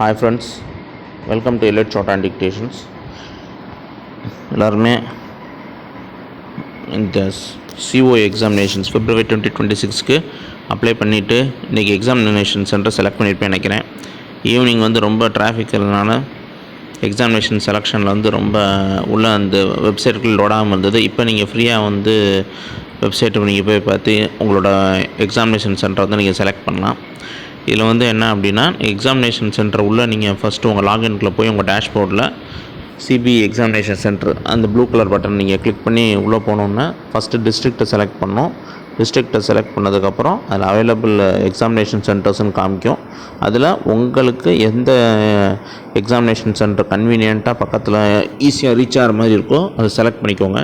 Hi friends, welcome to Elite Short and Dictations. எல்லாருமே இந்த CO examinations February 2026க்கு apply பண்ணிவிட்டு இன்றைக்கி எக்ஸாமினேஷன் சென்டர் செலக்ட் பண்ணியிருப்பேன் நினைக்கிறேன். ஈவினிங் ரொம்ப டிராஃபிக் இருந்தனால எக்ஸாமினேஷன் செலெக்ஷனில் ரொம்ப உள்ள அந்த வெப்சைட்டுக்குள் லோடாமல் இருந்தது. இப்போ நீங்கள் ஃப்ரீயாக வெப்சைட்டு நீங்கள் போய் பார்த்து உங்களோட எக்ஸாமினேஷன் சென்டரை நீங்கள் செலக்ட் பண்ணலாம். இதில் என்ன அப்படின்னா, எக்ஸாமினேஷன் சென்டர் உள்ளே நீங்கள் ஃபஸ்ட்டு உங்கள் லாகின்குள்ளே போய் உங்கள் டேஷ்போர்டில் சிபிஐ எக்ஸாமினேஷன் சென்டர் அந்த ப்ளூ கலர் பட்டன் நீங்கள் கிளிக் பண்ணி உள்ளே போனோன்னா ஃபஸ்ட்டு டிஸ்ட்ரிக்ட்டை செலக்ட் பண்ணோம். டிஸ்ட்ரிக்ட்டை செலக்ட் பண்ணதுக்கப்புறம் அதில் அவைலபிள் எக்ஸாமினேஷன் சென்டர்ஸ்னு காமிக்கும். அதில் உங்களுக்கு எந்த எக்ஸாமினேஷன் சென்டர் கன்வீனியண்ட்டாக பக்கத்தில் ஈஸியாக ரீச் ஆகிற மாதிரி இருக்கோ அதை செலக்ட் பண்ணிக்கோங்க.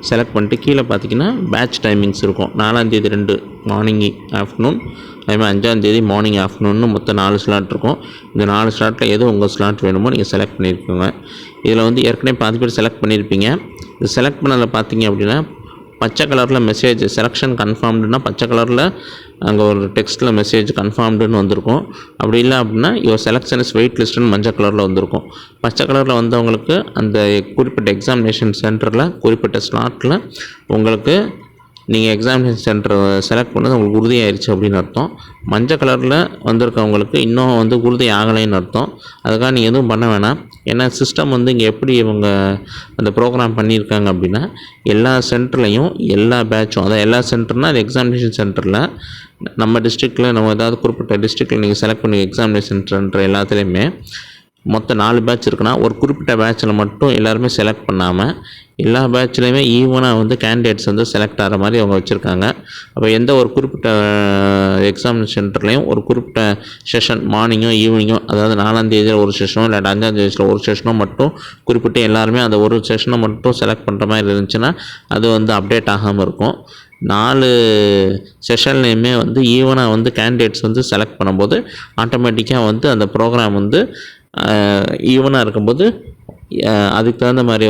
செலக்ட் பண்ணிட்டு கீழே பார்த்தீங்கன்னா பேட்ச் டைமிங்ஸ் இருக்கும். 4ஆம் தேதி 2 மார்னிங் ஆஃப்டர்நூன், அதேமாதிரி 5ஆம் தேதி மார்னிங் ஆஃப்டர்நூன்னு மொத்தம் 4 ஸ்லாட் இருக்கும். இந்த 4 ஸ்லாட்டில் எது உங்கள் ஸ்லாட் வேணுமோ நீங்கள் செலக்ட் பண்ணியிருக்கோங்க. இதில் ஏற்கனவே 10 பேர் செலக்ட் பண்ணியிருப்பீங்க. இது செலக்ட் பண்ணதில் பார்த்தீங்க அப்படின்னா பச்சை கலரில் மெசேஜ் செலெக்ஷன் கன்ஃபார்ம்டுன்னா பச்சை கலரில் அங்கே ஒரு டெக்ஸ்ட்டில் மெசேஜ் கன்ஃபார்ம்டுன்னு வந்திருக்கும். அப்படி இல்லை அப்படின்னா யுவர் செலெக்ஷன் இஸ் வெயிட் லிஸ்ட்டுன்னு மஞ்சள் கலரில் வந்திருக்கும். பச்சை கலரில் வந்தவங்களுக்கு அந்த குறிப்பிட்ட எக்ஸாமினேஷன் சென்டரில் குறிப்பிட்ட ஸ்லாட்டில் உங்களுக்கு நீங்கள் எக்ஸாமினேஷன் சென்டர் செலக்ட் பண்ணது உங்களுக்கு உறுதியாயிருச்சு அப்படின்னு அர்த்தம். மஞ்சள் கலரில் வந்திருக்கவங்களுக்கு இன்னும் உறுதி ஆகலைன்னு அர்த்தம். அதுக்காக நீங்கள் எதுவும் பண்ண வேணாம். ஏன்னா சிஸ்டம் இங்கே எப்படி இவங்க அந்த ப்ரோக்ராம் பண்ணியிருக்காங்க அப்படின்னா, எல்லா சென்டர்லையும் எல்லா பேட்சும், அதாவது எல்லா சென்டர்னால் அது எக்ஸாமினேஷன் சென்டரில் நம்ம டிஸ்ட்ரிக்டில் நம்ம ஏதாவது குறிப்பிட்ட டிஸ்ட்ரிக்டில் நீங்கள் செலக்ட் பண்ணி எக்ஸாமினேஷன் சென்டர் எல்லாத்துலேயுமே மொத்தம் 4 பேட்ச் இருக்குன்னா ஒரு குறிப்பிட்ட பேட்சில் மட்டும் எல்லாருமே செலக்ட் பண்ணாமல் எல்லா பேட்ச்லேயுமே ஈவனாக கேண்டிடேட்ஸ் செலக்ட் ஆகிற மாதிரி அவங்க வச்சுருக்காங்க. அப்போ எந்த ஒரு குறிப்பிட்ட எக்ஸாமினேஷன் சென்டர்லேயும் ஒரு குறிப்பிட்ட செஷன் மார்னிங்கோ ஈவினிங்கோ, அதாவது 4ஆம் தேதியில் ஒரு செஷனோ இல்லை 5ஆம் தேதியில் ஒரு செஷனோ மட்டும் குறிப்பிட்டு எல்லாருமே அந்த ஒரு செஷனை மட்டும் செலக்ட் பண்ணுற மாதிரி இருந்துச்சுன்னா அது அப்டேட் ஆகாமல் இருக்கும். 4 செஷன்லேயுமே ஈவனாக கேண்டிடேட்ஸ் செலக்ட் பண்ணும்போது ஆட்டோமேட்டிக்காக அந்த ப்ரோக்ராம் ஈவனாக இருக்கும்போது அதுக்கு தகுந்த மாதிரி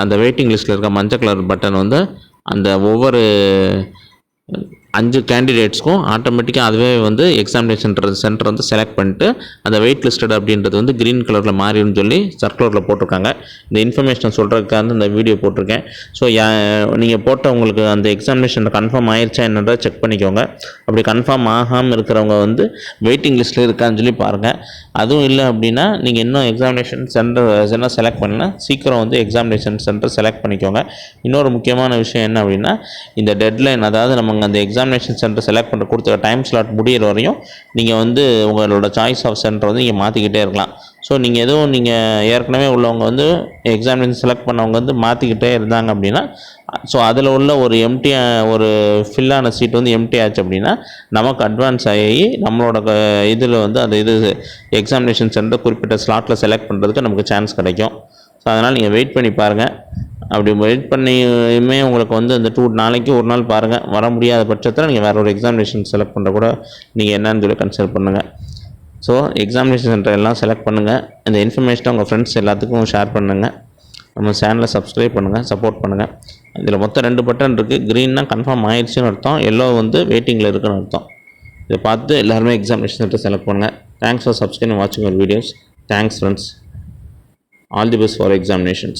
அந்த வெயிட்டிங் லிஸ்ட்டில் இருக்க மஞ்சள் கலர் பட்டன் அந்த ஒவ்வொரு 5 கேண்டிடேட்ஸ்க்கும் ஆட்டோமேட்டிக்காக அதுவே எக்ஸாமினேஷன் சென்டர் செலக்ட் பண்ணிட்டு அந்த வெயிட் லிஸ்டட் அப்படின்றது க்ரீன் கலரில் மாறிடும்னு சொல்லி சர்க்குலரில் போட்டிருக்காங்க. இந்த இன்ஃபர்மேஷனை சொல்கிறதுக்காக இந்த வீடியோ போட்டிருக்கேன். ஸோ நீங்கள் போட்ட உங்களுக்கு அந்த எக்ஸாமினேஷன் கன்ஃபார்ம் ஆயிடுச்சா என்னன்றதை செக் பண்ணிக்கோங்க. அப்படி கன்ஃபார்ம் ஆகாமல் இருக்கிறவங்க வெயிட்டிங் லிஸ்ட்டில் இருக்கான்னு சொல்லி பாருங்கள். அதுவும் இல்லை அப்படின்னா நீங்கள் இன்னும் எக்ஸாமினேஷன் சென்டர் செலக்ட் பண்ணலாம். சீக்கிரம் எக்ஸாமினேஷன் சென்டர் செலக்ட் பண்ணிக்கோங்க. இன்னொரு முக்கியமான விஷயம் என்ன அப்படின்னா, இந்த டெட்லைன், அதாவது நம்ம அந்த எக்ஸாமினேஷன் சென்டர் செலக்ட் பண்ண கொடுத்த டைம் ஸ்லாட் முடிகிற வரையும் நீங்கள் உங்களோட சாய்ஸ் ஆஃப் சென்டர் நீங்கள் மாற்றிக்கிட்டே இருக்கலாம். ஸோ நீங்கள் ஏற்கனவே உள்ளவங்க எக்ஸாமினேஷன் செலக்ட் பண்ணவங்க மாற்றிக்கிட்டே இருந்தாங்க அப்படின்னா, ஸோ அதில் உள்ள ஒரு ஒரு ஃபில்லான சீட் எம்டி ஆச்சு அப்படின்னா நமக்கு அட்வான்ஸ் ஆகி நம்மளோட இதில் அந்த எக்ஸாமினேஷன் சென்டர் குறிப்பிட்ட ஸ்லாட்டில் செலக்ட் பண்ணுறதுக்கு நமக்கு சான்ஸ் கிடைக்கும். ஸோ அதனால் நீங்கள் வெயிட் பண்ணி பாருங்கள். அப்படி வெயிட் பண்ணியுமே உங்களுக்கு அந்த 2 நாளைக்கு ஒரு நாள் பாருங்கள். வர முடியாத பட்சத்தில் நீங்கள் வேறு ஒரு எக்ஸாமினேஷன் செலக்ட் பண்ணுற கூட நீங்கள் என்னன்னு சொல்லி கன்சிடர் பண்ணுங்கள். ஸோ எக்ஸாமினேஷன் சென்டர் எல்லாம் செலக்ட் பண்ணுங்கள். இந்த இன்ஃபர்மேஷனை உங்கள் ஃப்ரெண்ட்ஸ் எல்லாத்துக்கும் ஷேர் பண்ணுங்கள். நம்ம சேனலை சப்ஸ்கிரைப் பண்ணுங்கள், சப்போர்ட் பண்ணுங்கள். இதில் மொத்தம் 2 பட்டன் இருக்குது. க்ரீன்னா கன்ஃபார்ம் ஆயிடுச்சுன்னு அர்த்தம், எல்லோ வெயிட்டிங்கில் இருக்குன்னு அர்த்தம். இதை பார்த்து எல்லாருமே எக்ஸாமினேஷன் சென்டர் செலக்ட் பண்ணுங்கள். தேங்க்ஸ் ஃபார் சப்ஸ்கிரைபிங் வாட்சிங் our videos. Thanks friends. All the best for examinations.